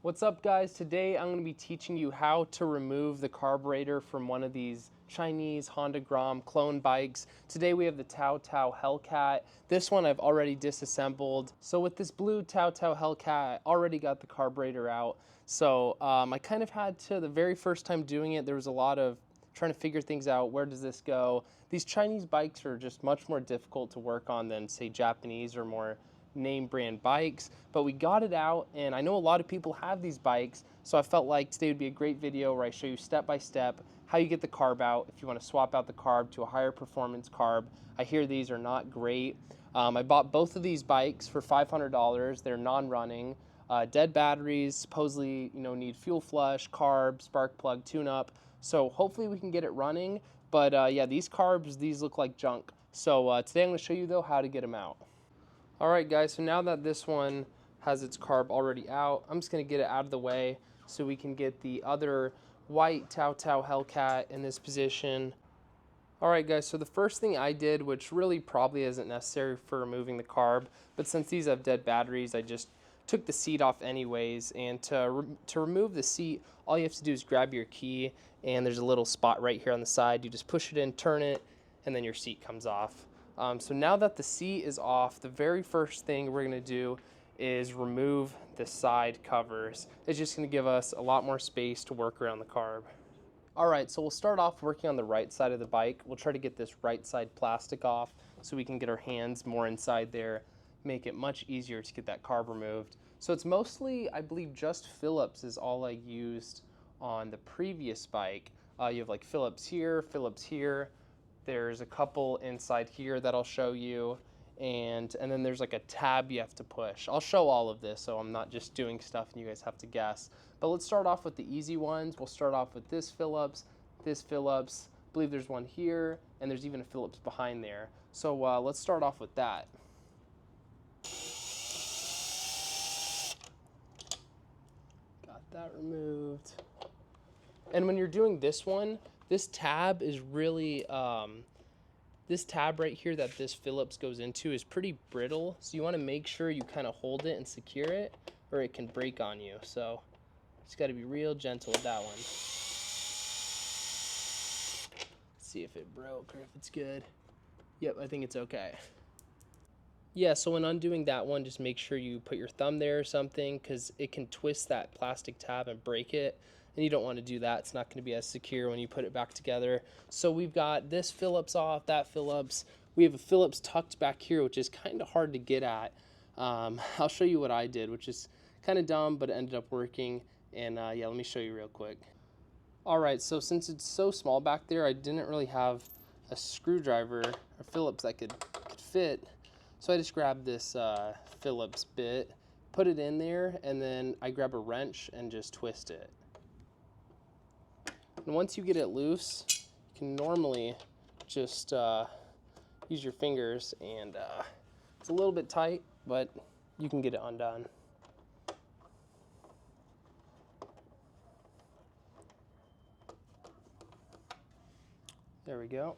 What's up, guys? Today I'm going to be teaching you how to remove the carburetor from one of these Chinese Honda Grom clone bikes. Today we have the Tao Tao Hellcat. This one I've already disassembled. So with this blue Tao Tao Hellcat, I already got the carburetor out. So I kind of had to, the very first time doing it, there was a lot of trying to figure things out. Where does this go? These Chinese bikes are just much more difficult to work on than, say, Japanese or more name brand bikes, but we got it out, and I know a lot of people have these bikes, so I felt like today would be a great video where I show you step by step how you get the carb out if you want to swap out the carb to a higher performance carb. I hear these are not great. I bought both of these bikes for $500. They're non-running, dead batteries, supposedly need fuel flush, carb, spark plug, tune-up, so hopefully we can get it running. But yeah, these carbs, these look like junk. So today I'm going to show you though how to get them out. Alright guys, so now that this one has its carb already out, I'm just going to get it out of the way so we can get the other white Tao Tao Hellcat in this position. Alright guys, so the first thing I did, which really probably isn't necessary for removing the carb, but since these have dead batteries, I just took the seat off anyways. And to remove the seat, all you have to do is grab your key, and there's a little spot right here on the side. You just push it in, turn it, and then your seat comes off. So now that the seat is off, the very first thing we're going to do is remove the side covers. It's just going to give us a lot more space to work around the carb. Alright, so we'll start off working on the right side of the bike. We'll try to get this right side plastic off so we can get our hands more inside there, make it much easier to get that carb removed. So it's mostly, I believe, just Phillips is all I used on the previous bike. You have like Phillips here, there's a couple inside here that I'll show you, and then there's like a tab you have to push. I'll show all of this so I'm not just doing stuff and you guys have to guess. But let's start off with the easy ones. We'll start off with this Phillips, I believe there's one here, and there's even a Phillips behind there. So let's start off with that. Got that removed. And when you're doing this one, this tab is really, this tab right here that this Phillips goes into is pretty brittle. So you want to make sure you kind of hold it and secure it, or it can break on you. So just got to be real gentle with that one. Let's see if it broke or if it's good. Yep, I think it's okay. Yeah, so when undoing that one, just make sure you put your thumb there or something, because it can twist that plastic tab and break it. And you don't want to do that. It's not going to be as secure when you put it back together. So we've got this Phillips off, that Phillips. We have a Phillips tucked back here, which is kind of hard to get at. I'll show you what I did, which is kind of dumb, but it ended up working. And yeah, let me show you real quick. All right, so since it's so small back there, I didn't really have a screwdriver or Phillips that could fit. So I just grabbed this Phillips bit, put it in there, and then I grab a wrench and just twist it. And once you get it loose, you can normally just use your fingers, and it's a little bit tight, but you can get it undone. There we go.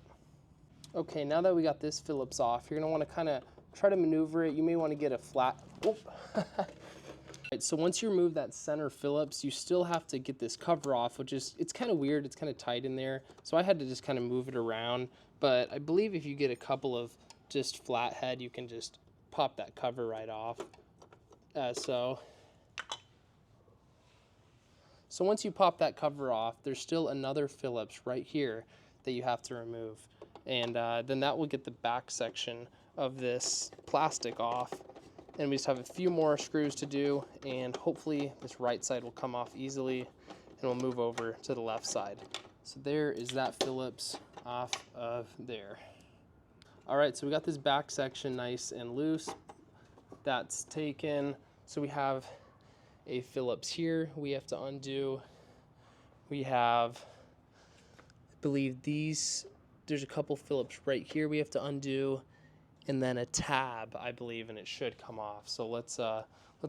Okay, now that we got this Phillips off, you're going to want to kind of try to maneuver it. You may want to get a flat... Right, so once you remove that center Phillips, you still have to get this cover off, which is, it's kind of weird, it's kind of tight in there, so I had to just kind of move it around. But I believe if you get a couple of just flathead, you can just pop that cover right off, so once you pop that cover off, there's still another Phillips right here that you have to remove, and then that will get the back section of this plastic off. And we just have a few more screws to do, and hopefully this right side will come off easily, and we'll move over to the left side. So there is that Phillips off of there. All right, so we got this back section nice and loose. That's taken. So we have a Phillips here we have to undo. We have, I believe there's a couple Phillips right here we have to undo. And then a tab, I believe, and it should come off. So let's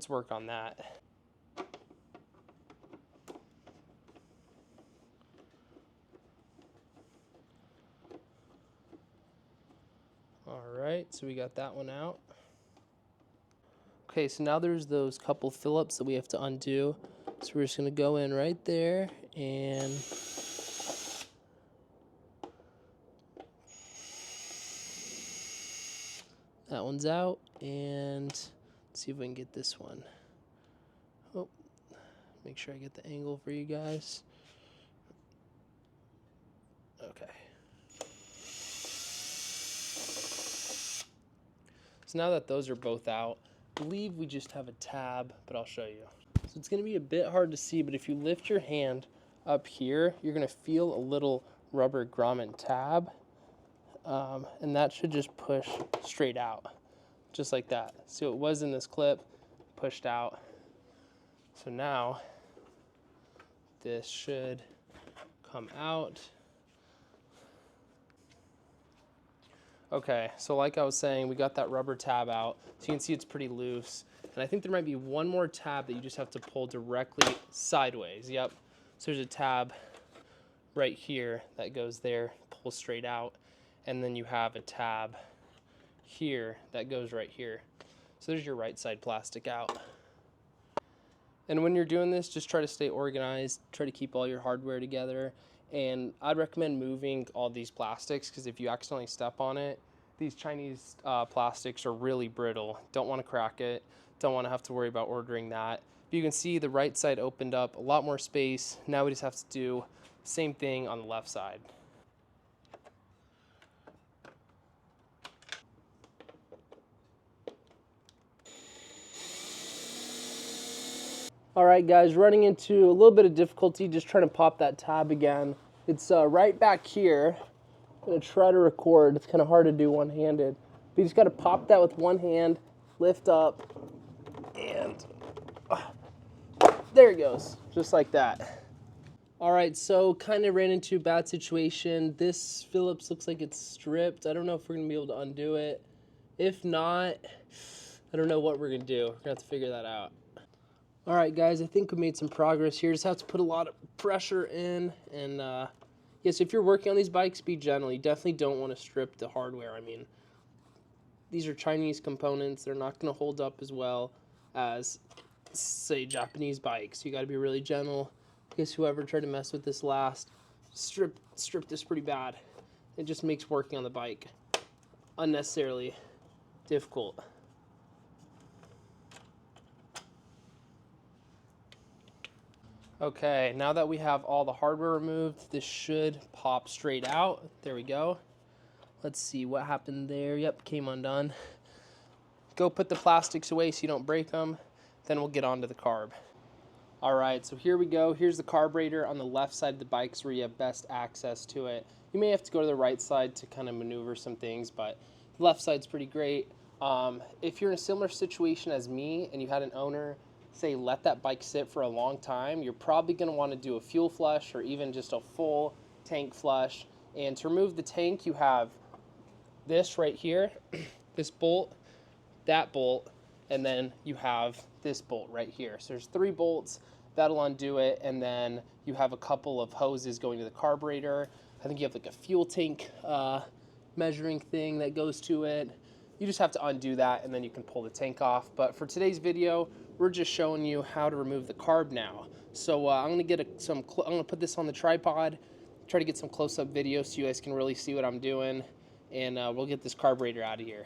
work on that. All right, so we got that one out. Okay, so now there's those couple Phillips that we have to undo. So we're just gonna go in right there and that one's out, and let's see if we can get this one. Oh, make sure I get the angle for you guys. Okay. So now that those are both out, I believe we just have a tab, but I'll show you. So it's going to be a bit hard to see, but if you lift your hand up here, you're going to feel a little rubber grommet tab, and that should just push straight out, just like that. So it was in this clip, pushed out. So now this should come out. Okay, so like I was saying, we got that rubber tab out. So you can see it's pretty loose. And I think there might be one more tab that you just have to pull directly sideways. Yep. So there's a tab right here that goes there, pulls straight out. And then you have a tab here that goes right here. So there's your right side plastic out. And when you're doing this, just try to stay organized, try to keep all your hardware together. And I'd recommend moving all these plastics, because if you accidentally step on it, these Chinese plastics are really brittle. Don't want to crack it. Don't want to have to worry about ordering that. But you can see the right side opened up a lot more space. Now we just have to do the same thing on the left side. All right, guys, running into a little bit of difficulty just trying to pop that tab again. It's right back here. I'm gonna try to record. It's kind of hard to do one-handed. But you just gotta pop that with one hand, lift up, and there it goes, just like that. All right, so kind of ran into a bad situation. This Phillips looks like it's stripped. I don't know if we're gonna be able to undo it. If not, I don't know what we're gonna do. We're gonna have to figure that out. All right, guys, I think we made some progress here. Just have to put a lot of pressure in. And yes, if you're working on these bikes, be gentle. You definitely don't want to strip the hardware. I mean, these are Chinese components. They're not going to hold up as well as, say, Japanese bikes. You got to be really gentle. I guess whoever tried to mess with this last stripped this pretty bad. It just makes working on the bike unnecessarily difficult. Okay, now that we have all the hardware removed, this should pop straight out. There we go. Let's see what happened there. Yep, came undone. Go put the plastics away so you don't break them. Then we'll get onto the carb. All right, so here we go. Here's the carburetor on the left side of the bikes where you have best access to it. You may have to go to the right side to kind of maneuver some things, but the left side's pretty great. If you're in a similar situation as me and you had an owner say let that bike sit for a long time, you're probably going to want to do a fuel flush or even just a full tank flush. And to remove the tank, you have this right here, this bolt, that bolt, and then you have this bolt right here. So there's 3 bolts that'll undo it, and then you have a couple of hoses going to the carburetor. I think you have like a fuel tank measuring thing that goes to it. You just have to undo that and then you can pull the tank off. But for today's video, we're just showing you how to remove the carb now. So I'm gonna get I'm gonna put this on the tripod, try to get some close-up video so you guys can really see what I'm doing, and we'll get this carburetor out of here.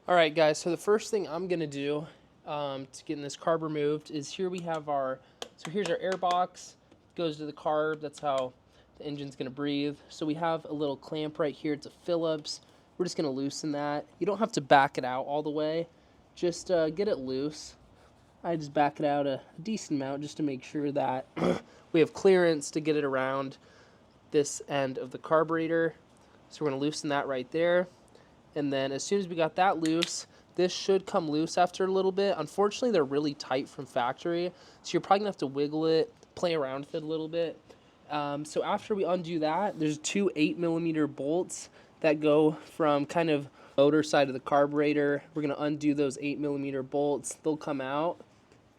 All right, guys, so the first thing I'm gonna do to get this carb removed is here we have so here's our air box, goes to the carb, that's how the engine's gonna breathe. So we have a little clamp right here, it's a Phillips. We're just gonna loosen that. You don't have to back it out all the way, just get it loose. I just back it out a decent amount just to make sure that we have clearance to get it around this end of the carburetor. So we're gonna loosen that right there. And then as soon as we got that loose, this should come loose after a little bit. Unfortunately, they're really tight from factory, so you're probably gonna have to wiggle it, play around with it a little bit. So after we undo that, there's 2 8mm bolts that go from kind of motor side of the carburetor. We're gonna undo those 8mm bolts. They'll come out,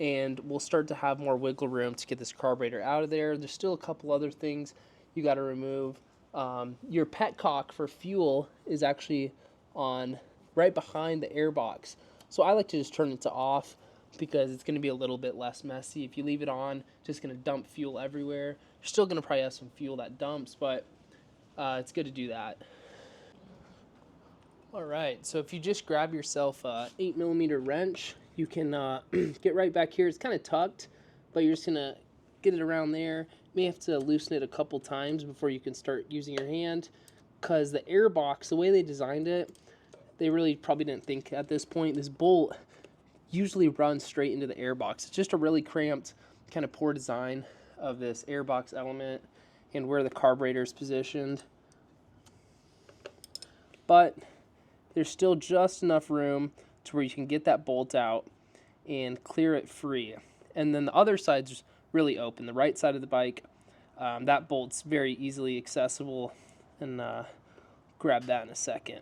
and we'll start to have more wiggle room to get this carburetor out of there. There's still a couple other things you gotta remove. Your petcock for fuel is actually on right behind the air box. So I like to just turn it to off. because it's going to be a little bit less messy. If you leave it on, just going to dump fuel everywhere. You're still going to probably have some fuel that dumps, but it's good to do that. All right, so if you just grab yourself a 8mm wrench, you can get right back here. It's kind of tucked, but you're just going to get it around there. You may have to loosen it a couple times before you can start using your hand, because the air box, the way they designed it, they really probably didn't think at this point. This bolt usually runs straight into the air box. It's just a really cramped, kind of poor design of this air box element and where the carburetor is positioned. But there's still just enough room to where you can get that bolt out and clear it free. And then the other side's really open. The right side of the bike, that bolt's very easily accessible, and grab that in a second.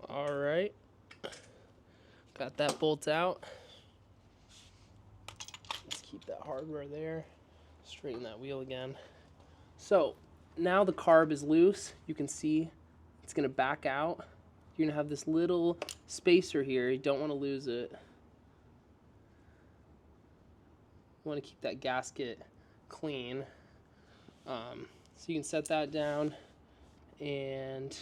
All right, got that bolt out. Let's keep that hardware there. Straighten that wheel again. So now the carb is loose. You can see it's going to back out. You're going to have this little spacer here. You don't want to lose it. You want to keep that gasket clean. So you can set that down. And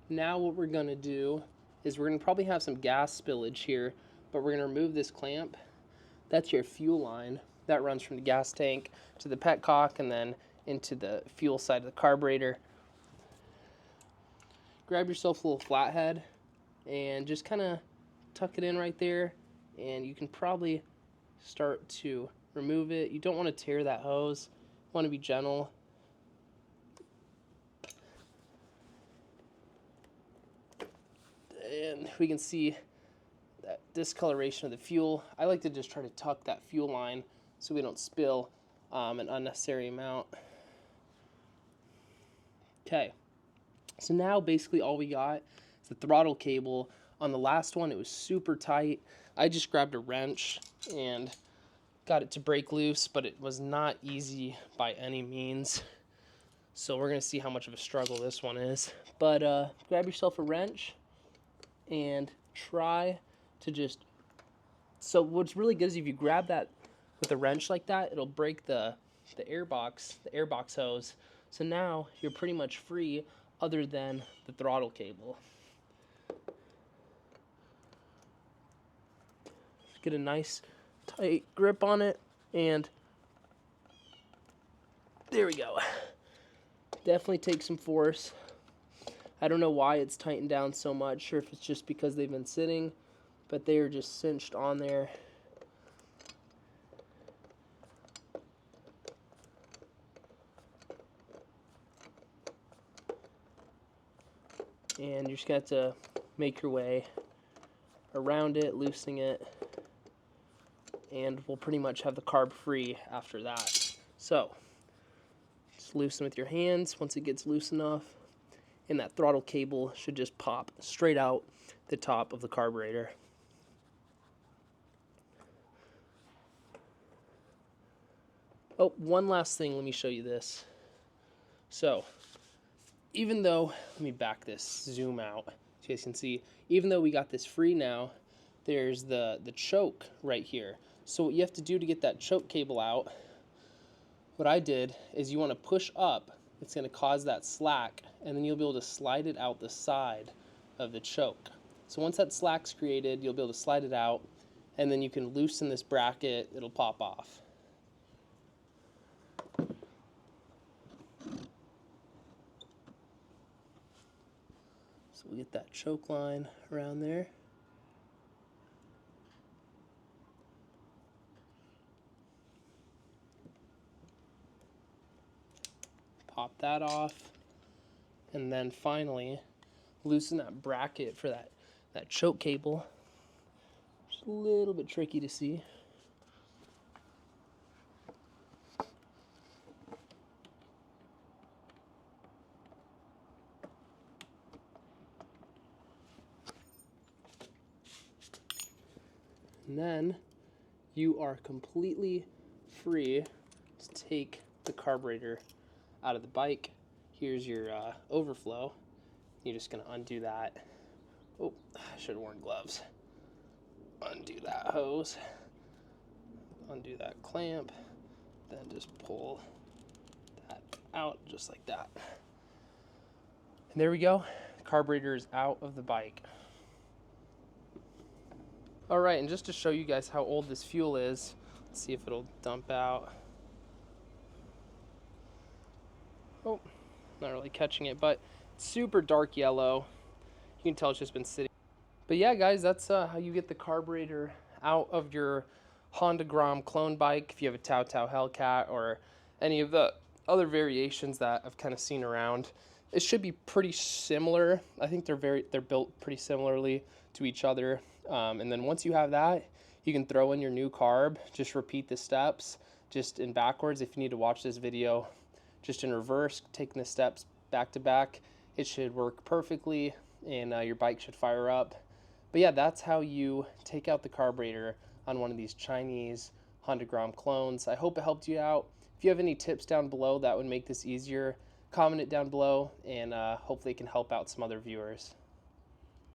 now what we're going to do is we're going to probably have some gas spillage here, but we're going to remove this clamp. That's your fuel line. That runs from the gas tank to the petcock and then into the fuel side of the carburetor. Grab yourself a little flathead and just kind of tuck it in right there, and you can probably start to remove it. You don't want to tear that hose. You want to be gentle. And we can see that discoloration of the fuel. I like to just try to tuck that fuel line so we don't spill an unnecessary amount. Okay, so now basically all we got is the throttle cable. On the last one, it was super tight. I just grabbed a wrench and got it to break loose, but it was not easy by any means. So we're gonna see how much of a struggle this one is. But grab yourself a wrench and try to just, so what's really good is if you grab that with a wrench like that, it'll break the air box hose. So now you're pretty much free other than the throttle cable. Get a nice tight grip on it, and there we go. Definitely take some force. I don't know why it's tightened down so much, sure if it's just because they've been sitting, but they are just cinched on there. And you're just going to have to make your way around it, loosening it, and we'll pretty much have the carb free after that. So, just loosen with your hands once it gets loose enough, and that throttle cable should just pop straight out the top of the carburetor. Oh, one last thing, let me show you this. So, even though, let me back this, zoom out, so you guys can see, even though we got this free now, there's the choke right here. So what you have to do to get that choke cable out, what I did is you want to push up, it's going to cause that slack, and then you'll be able to slide it out the side of the choke. So once that slack's created, you'll be able to slide it out, and then you can loosen this bracket, it'll pop off. So we'll get that choke line around there. Pop that off, and then finally loosen that bracket for that choke cable. Just a little bit tricky to see. And then you are completely free to take the carburetor out of the bike. Here's your overflow. You're just gonna undo that. Oh, I should have worn gloves. Undo that hose. Undo that clamp. Then just pull that out just like that. And there we go. The carburetor is out of the bike. All right, and just to show you guys how old this fuel is, let's see if it'll dump out. Oh, not really catching it, but it's super dark yellow. You can tell it's just been sitting. But yeah, guys, that's how you get the carburetor out of your Honda Grom clone bike. If you have a Tao Tao Hellcat or any of the other variations that I've kind of seen around, it should be pretty similar. I think they're built pretty similarly to each other. And then once you have that, you can throw in your new carb. Just repeat the steps, just in backwards. If you need to watch this video just in reverse, taking the steps back to back, it should work perfectly, and your bike should fire up. But yeah, that's how you take out the carburetor on one of these Chinese Honda Grom clones. I hope it helped you out. If you have any tips down below that would make this easier, comment it down below, and hopefully it can help out some other viewers.